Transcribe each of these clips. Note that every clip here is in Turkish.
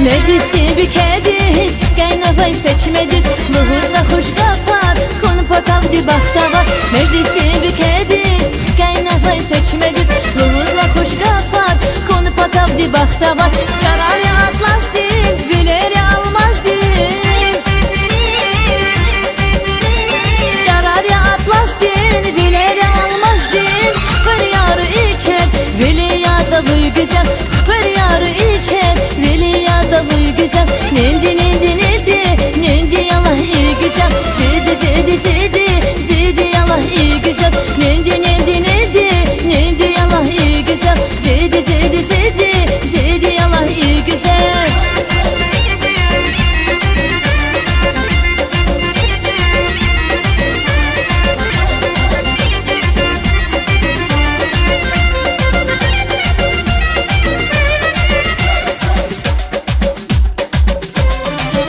Mecliste bir kediz, qaynavay seçmediz. Luğuzla xoş qafar, xonu patavdi baxtava. Mecliste bir kediz, qaynavay seçmediz. Luğuzla xoş qafar, xonu patavdi baxtava. Cararı atlas din, bileri almaz din. Cararı atlas din, bileri almaz din. Xıpır yarı içer, veli yada vuy güzel. Xıpır yarı içer, veli yada vuy güzel. Nendi nendi nendi, nendi yalah iyi güzel. Zidi zidi zidi, zidi yalah iyi güzel. Nendi nendi nendi, nendi yalah iyi güzel. Zidi zidi zidi, zidi yalah iyi güzel.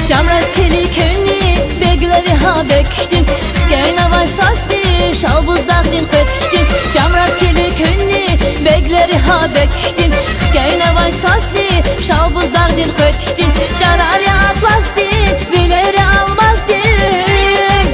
Camraz keli könni, begleri ha bekiştin. Qaynavay sasdi, şalbuzdağdin kötkiştin. Camraz keli könni, begleri ha bekiştin. Qaynavay sasdi, şalbuzdağdin kötkiştin. Cararı atlasdi, bileri almazdin.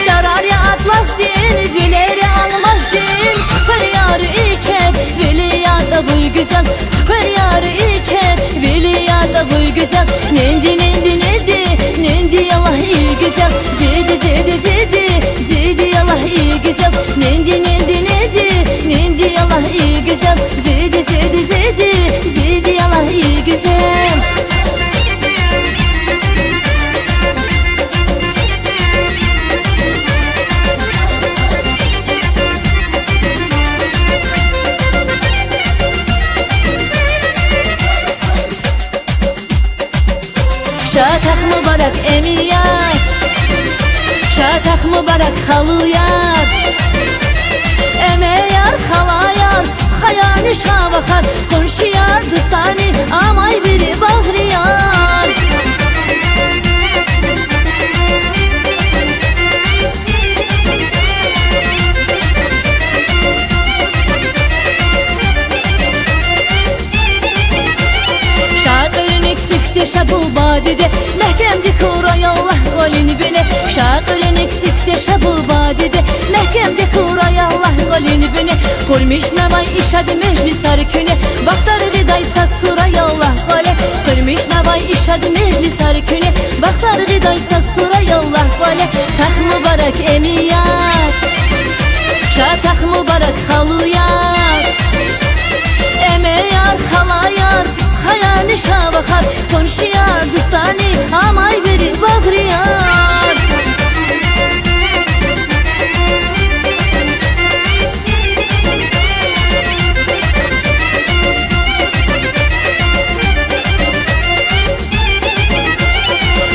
Cararı atlasdin, bileri almazdin. Xıpır yarı içer, veli yada vuy güzel. Xıpır yarı içer, veli yada vuy güzel. Nendi nendi nendi, nendi yalah iyi güzel. Zidi zidi zidi, zidi yalah iyi güzel. Nendi nendi nendi, nendi yalah iyi güzel. Zidi zidi zidi, zidi yalah iyi güzel. Şatak mübarek emiyar, şatak mübarek haluyar. Emeyar, halayar, hayal şavakar. Konşiyar, dostani, amay biri bahriyar. Şabu badide mehkemdi kuray Allah qalini bile. Şaqırınik sifte şabu badide mehkemdi kuray Allah qalini bile. Kurmuş navay işadı meclis harküne. Baktar gıday sas kuray Allah qale. Kurmuş navay işadı meclis harküne. Baktar gıday sas kuray Allah qale. Tak mübarek emiyar, şatak mübarek haluyar. Emeyar, halayar, hayal şavakar. Konşiyar, dostani, amay veri bahriyar.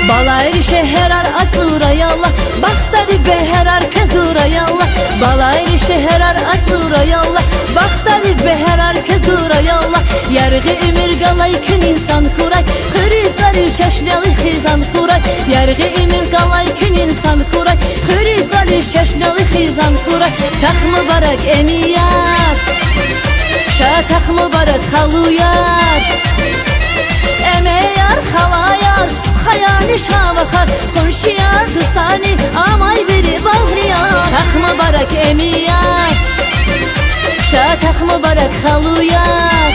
Balayri şehrar atsuray Allah. Baktari beherar kezuray Allah. Balayri şehrar atsuray Allah. Baktari beherar kezuray Allah. Yargı ümür qalay kün insan kuray. Xürizqali şəşnəli xizan kuray. Yargı ümür qalay kün insan kuray. Xürizqali şəşnəli xizan kuray. Tak mübarek emiyar, şatak mübarek haluyar. Emeyar, halayar, hayal şavakar. Konşiyar, dostani, amay veri bahriyar. Tak mübarek emiyar, şatak mübarek haluyar.